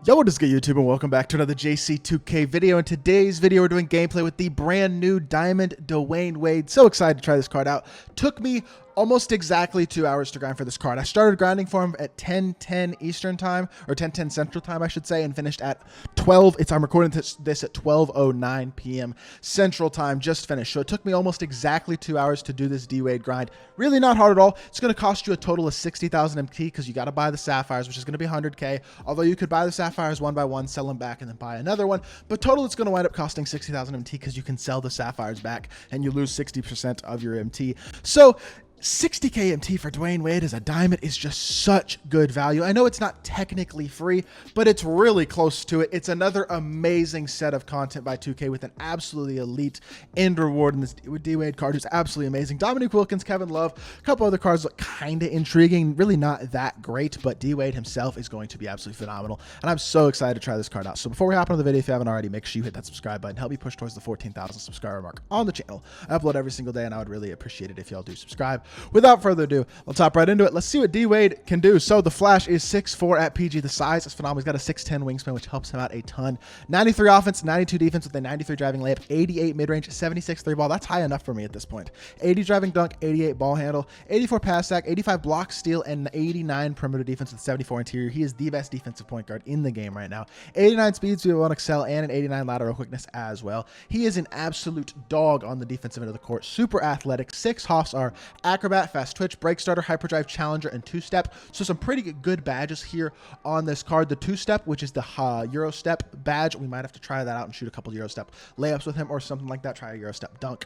Yo, what is good, YouTube, and welcome back to another JC2K video. In today's video, we're doing gameplay with the brand new Diamond DWYANE Wade. So excited to try this card out. Took me almost exactly 2 hours to grind for this card. I started grinding for him at 10:10 Eastern time, or 10:10 Central time, I should say, and finished at 12. I'm recording this at 12:09 p.m. Central time, just finished. So it took me almost exactly 2 hours to do this D-Wade grind. Really not hard at all. It's going to cost you a total of 60,000 MT because you got to buy the Sapphires, which is going to be 100K. Although you could buy the Sapphires one by one, sell them back, and then buy another one. But total, it's going to wind up costing 60,000 MT because you can sell the Sapphires back and you lose 60% of your MT. So 60k MT for DWYANE Wade as a diamond is just such good value. I know it's not technically free, but it's really close to it. It's another amazing set of content by 2K with an absolutely elite end reward in this D-Wade card, who's absolutely amazing. Dominique Wilkins, Kevin Love, a couple other cards look kind of intriguing, really not that great, but D-Wade himself is going to be absolutely phenomenal, and I'm so excited to try this card out. So before we hop into the video, if you haven't already, make sure you hit that subscribe button. Help me push towards the 14,000 subscriber mark on the channel. I upload every single day, and I would really appreciate it if y'all do subscribe. Without further ado, let's hop right into it. Let's see what D-Wade can do. So the Flash is 6'4" at PG. The size is phenomenal. He's got a 6'10" wingspan, which helps him out a ton. 93 offense, 92 defense with a 93 driving layup, 88 mid-range, 76 three ball. That's high enough for me at this point. 80 driving dunk, 88 ball handle, 84 pass stack, 85 block steal, and 89 perimeter defense with 74 interior. He is the best defensive point guard in the game right now. 89 speed, speed will excel, and an 89 lateral quickness as well. He is an absolute dog on the defensive end of the court. Super athletic. 6 hoffs are acrobat, fast twitch, break starter, hyperdrive, challenger, and 2-step. So some pretty good badges here on this card. The 2-step, which is the Euro step badge, we might have to try that out and shoot a couple Euro step layups with him or something like that. Try a Euro step dunk.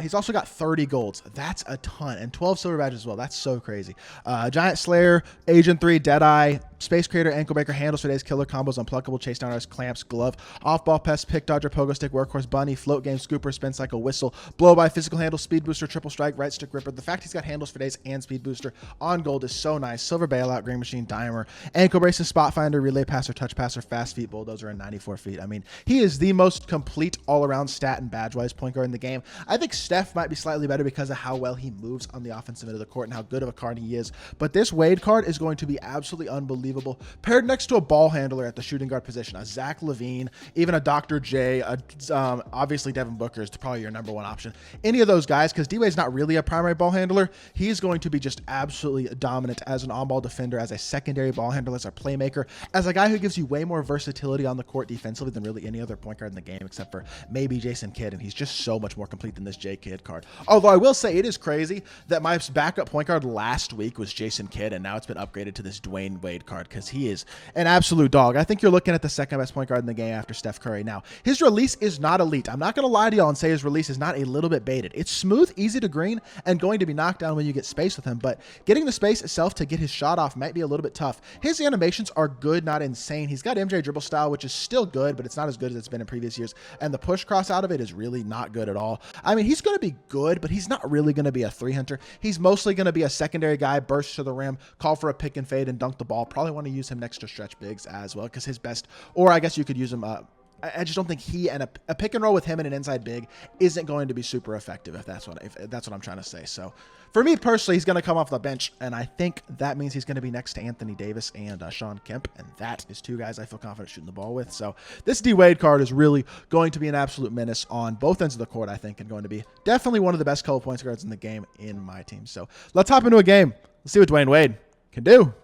He's also got 30 golds. That's a ton, and 12 silver badges as well. That's so crazy. Giant Slayer, Agent 3, Deadeye, Space Creator, Ankle Breaker, handles for days, killer combos, unpluckable, chase down artists, clamps, glove, off-ball pest, pick dodger, pogo stick, workhorse, bunny, float game, scooper, spin cycle, whistle, blow by, physical handle, speed booster, triple strike, right stick ripper. The fact he's got handles for days and speed booster on gold is so nice. Silver bailout, green machine, dimer, ankle braces, spot finder, relay passer, touch passer, fast feet, bulldozer, and 94 feet. I mean, he is the most complete all-around stat and badge-wise point guard in the game. I think Steph might be slightly better because of how well he moves on the offensive end of the court and how good of a card he is. But this Wade card is going to be absolutely unbelievable. Paired next to a ball handler at the shooting guard position, a Zach LaVine, even a Dr. J, obviously Devin Booker is probably your number one option. Any of those guys, because D-Wade's not really a primary ball handler, he's going to be just absolutely dominant as an on-ball defender, as a secondary ball handler, as a playmaker, as a guy who gives you way more versatility on the court defensively than really any other point guard in the game, except for maybe Jason Kidd, and he's just so much more complete than this J Kidd card. Although I will say it is crazy that my backup point guard last week was Jason Kidd, and now it's been upgraded to this DWYANE Wade card because he is an absolute dog. I think you're looking at the second best point guard in the game after Steph Curry. Now, his release is not elite. I'm not going to lie to y'all and say his release is not a little bit baited. It's smooth, easy to green, and going to be knocked down when you get space with him, but getting the space itself to get his shot off might be a little bit tough. His animations are good, not insane. He's got MJ dribble style, which is still good, but it's not as good as it's been in previous years, and the push cross out of it is really not good at all. I mean, he's going to be good, but he's not really going to be a 3-hunter. He's mostly going to be a secondary guy, burst to the rim, call for a pick and fade, and dunk the ball. Probably want to use him next to stretch bigs as well, because his best, or I guess you could use him I just don't think he and a pick and roll with him and an inside big isn't going to be super effective if that's what I'm trying to say. So for me personally, he's going to come off the bench, and I think that means he's going to be next to Anthony Davis and Sean Kemp, and that is 2 guys I feel confident shooting the ball with. So this D-Wade card is really going to be an absolute menace on both ends of the court, I think, and going to be definitely one of the best color points guards in the game in my team. So let's hop into a game. Let's see what DWYANE Wade can do.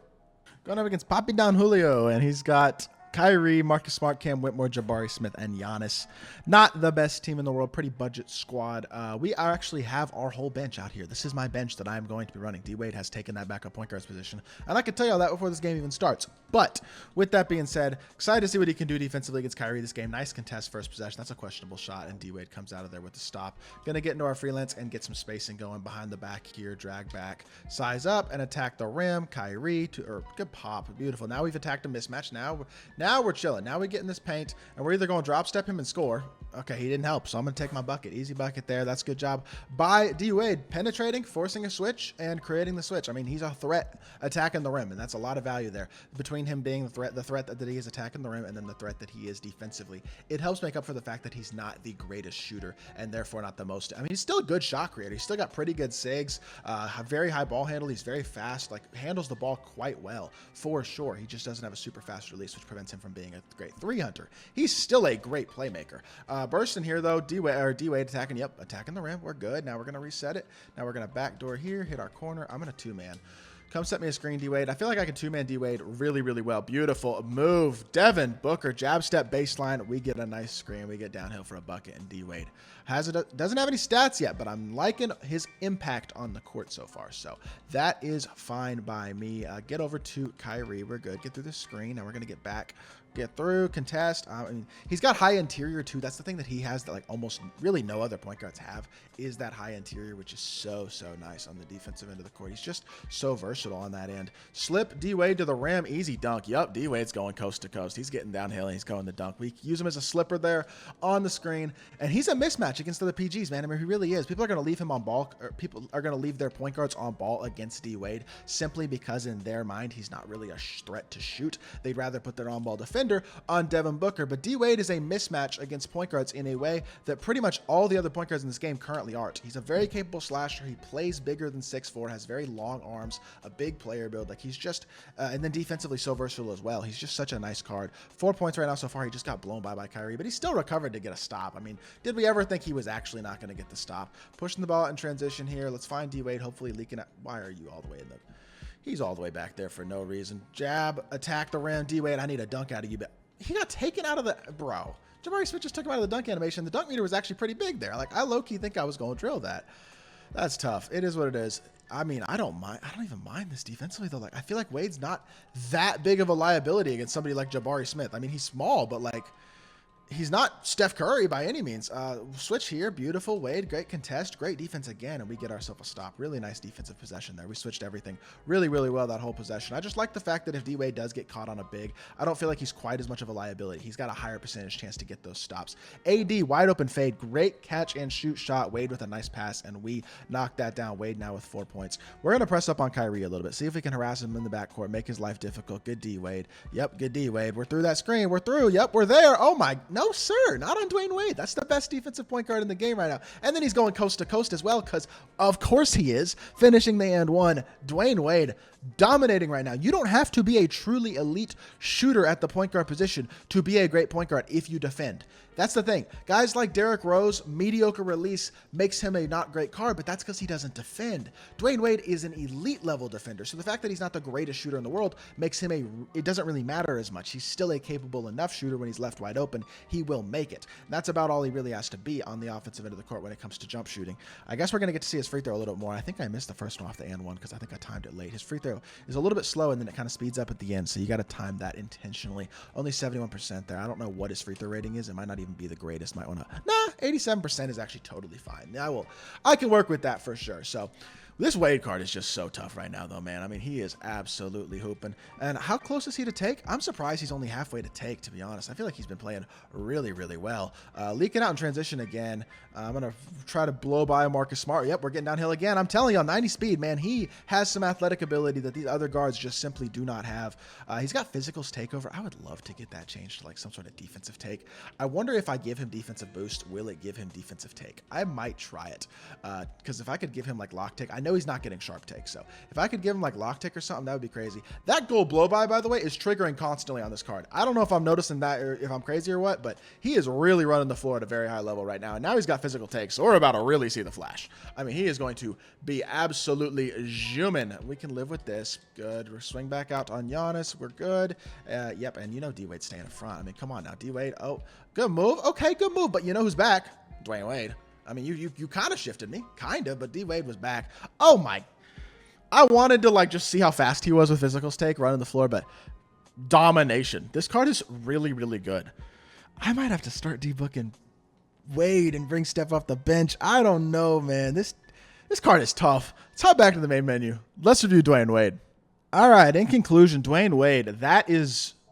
Going up against Papi Don Julio, and he's got Kyrie, Marcus Smart, Cam Whitmore, Jabari Smith, and Giannis. Not the best team in the world. Pretty budget squad. We actually have our whole bench out here. This is my bench that I'm going to be running. D-Wade has taken that backup point guard's position, and I can tell you all that before this game even starts. But with that being said, excited to see what he can do defensively against Kyrie this game. Nice contest first possession. That's a questionable shot, and D-Wade comes out of there with the stop. Going to get into our freelance and get some spacing going behind the back here. Drag back, size up, and attack the rim. Kyrie, good pop. Beautiful. Now we've attacked a mismatch. Now we're chilling. Now we get in this paint, and we're either going to drop step him and score. Okay, he didn't help, so I'm going to take my bucket. Easy bucket there. That's a good job by D-Wade, penetrating, forcing a switch, and creating the switch. I mean, he's a threat attacking the rim, and that's a lot of value there between him being the threat that he is attacking the rim, and then the threat that he is defensively. It helps make up for the fact that he's not the greatest shooter, and therefore not the most. I mean, he's still a good shot creator. He's still got pretty good sigs, very high ball handle. He's very fast, like handles the ball quite well for sure. He just doesn't have a super fast release, which prevents prevents him from being a great 3-hunter. He's still a great playmaker. Burst in here, though. D-Wade attacking. Yep, attacking the rim. We're good. Now we're going to reset it. Now we're going to backdoor here, hit our corner. I'm going to 2-man. Come set me a screen, D-Wade. I feel like I can 2-man D-Wade really, really well. Beautiful move. Devin Booker, jab step baseline. We get a nice screen. We get downhill for a bucket, and D-Wade doesn't have any stats yet, but I'm liking his impact on the court so far. So that is fine by me. Get over to Kyrie. We're good. Get through the screen. Now we're going to get back. Get through, contest. I mean, he's got high interior too. That's the thing that he has that like almost really no other point guards have, is that high interior, which is so nice on the defensive end of the court. He's just so versatile on that end. Slip D-Wade to the rim, easy dunk. Yup, D-Wade's going coast to coast. He's getting downhill and he's going to dunk. We use him as a slipper there on the screen, and he's a mismatch against the PGs, man. I mean, he really is. People are going to leave him on ball, or people are going to leave their point guards on ball against D-Wade simply because in their mind he's not really a threat to shoot. They'd rather put their on-ball defender on Devin Booker, but D-Wade is a mismatch against point guards in a way that pretty much all the other point guards in this game currently aren't. He's a very capable slasher. He plays bigger than 6'4", has very long arms, a big player build. Like he's just, and then defensively so versatile as well. He's just such a nice card. 4 points right now so far. He just got blown by Kyrie, but he still recovered to get a stop. I mean, did we ever think he was actually not going to get the stop? Pushing the ball in transition here. Let's find D-Wade, hopefully leaking out. Why are you all the way in the... He's all the way back there for no reason. Jab, attack the rim. D-Wade, I need a dunk out of you, but he got taken out of the... Bro. Jabari Smith just took him out of the dunk animation. The dunk meter was actually pretty big there. Like, I low-key think I was going to drill that. That's tough. It is what it is. I mean, I don't even mind this defensively, though. Like, I feel like Wade's not that big of a liability against somebody like Jabari Smith. I mean, he's small, but, like... He's not Steph Curry by any means. Switch here. Beautiful. Wade. Great contest. Great defense again. And we get ourselves a stop. Really nice defensive possession there. We switched everything really, really well that whole possession. I just like the fact that if D-Wade does get caught on a big, I don't feel like he's quite as much of a liability. He's got a higher percentage chance to get those stops. AD, wide open fade. Great catch and shoot shot. Wade with a nice pass, and we knocked that down. Wade now with 4 points. We're going to press up on Kyrie a little bit. See if we can harass him in the backcourt. Make his life difficult. Good D-Wade. Yep, good D-Wade. We're through that screen. We're through. Yep, we're there. Oh my. No, sir. Not on Dwayne Wade. That's the best defensive point guard in the game right now. And then he's going coast to coast as well, because of course he is, finishing the and one. Dwayne Wade dominating right now. You don't have to be a truly elite shooter at the point guard position to be a great point guard if you defend. That's the thing. Guys like Derrick Rose, mediocre release makes him a not great card, but that's because he doesn't defend. Dwayne Wade is an elite level defender. So the fact that he's not the greatest shooter in the world makes him it doesn't really matter as much. He's still a capable enough shooter when he's left wide open. He will make it. And that's about all he really has to be on the offensive end of the court when it comes to jump shooting. I guess we're going to get to see his free throw a little bit more. I think I missed the first one off the and one because I think I timed it late. His free throw is a little bit slow and then it kind of speeds up at the end. So you got to time that intentionally. Only 71% there. I don't know what his free throw rating is. It might not even be the greatest. Might want to, 87% is actually totally fine. I can work with that for sure. So this Wade card is just so tough right now, though, man. I mean, he is absolutely hooping. And how close is he to take? I'm surprised he's only halfway to take, to be honest. I feel like he's been playing really, really well. Leaking out in transition again. I'm going to try to blow by Marcus Smart. Yep, we're getting downhill again. I'm telling you, on 90 speed, man, he has some athletic ability that these other guards just simply do not have. He's got physicals takeover. I would love to get that changed to like some sort of defensive take. I wonder if I give him defensive boost, will it give him defensive take? I might try it. Because if I could give him like lock take, I know he's not getting sharp take, so if I could give him like lock tick or something, that would be crazy. That goal blow by the way, is triggering constantly on this card. I don't know if I'm noticing that or if I'm crazy or what, but he is really running the floor at a very high level right now, and now he's got physical takes, so we're about to really see the flash. I mean, he is going to be absolutely zooming. We can live with this. Good. We're swing back out on Giannis. We're good. Yep, and you know D-Wade's staying in front. I mean, come on now, D-Wade. Oh, good move. Okay, good move, but you know who's back? Dwayne Wade. I mean, you kind of shifted me, kind of, but D-Wade was back. Oh my, I wanted to like just see how fast he was with physicals take running the floor, but domination. This card is really, really good. I might have to start debooking Wade and bring Steph off the bench. I don't know, man. This card is tough. Let's hop back to the main menu. Let's review Dwayne Wade. All right, in conclusion, Dwayne Wade,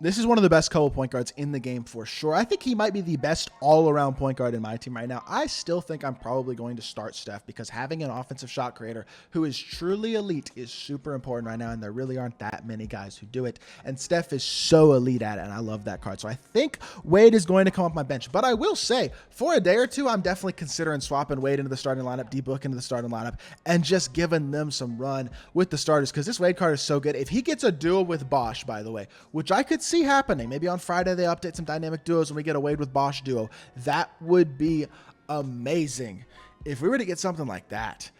this is one of the best couple point guards in the game for sure. I think he might be the best all-around point guard in my team right now. I still think I'm probably going to start Steph because having an offensive shot creator who is truly elite is super important right now, and there really aren't that many guys who do it. And Steph is so elite at it, and I love that card. So I think Wade is going to come off my bench. But I will say, for a day or two, I'm definitely considering swapping Wade into the starting lineup, D-Book into the starting lineup, and just giving them some run with the starters because this Wade card is so good. If he gets a duel with Bosch, by the way, which I could see happening. Maybe on Friday they update some dynamic duos and we get a Wade with Bosch duo. That would be amazing if we were to get something like that.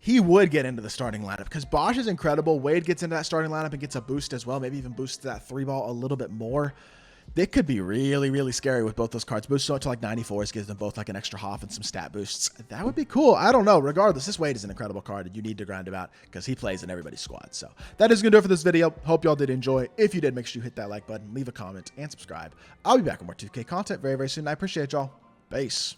He would get into the starting lineup because Bosch is incredible. Wade gets into that starting lineup and gets a boost as well. Maybe even boosts that 3-ball a little bit more. They could be really, really scary with both those cards. Boost to like 94s, gives them both like an extra Hoff and some stat boosts. That would be cool. I don't know. Regardless, this Wade is an incredible card and you need to grind him out because he plays in everybody's squad. So that is going to do it for this video. Hope y'all did enjoy. If you did, make sure you hit that like button, leave a comment, and subscribe. I'll be back with more 2K content very, very soon. I appreciate y'all. Peace.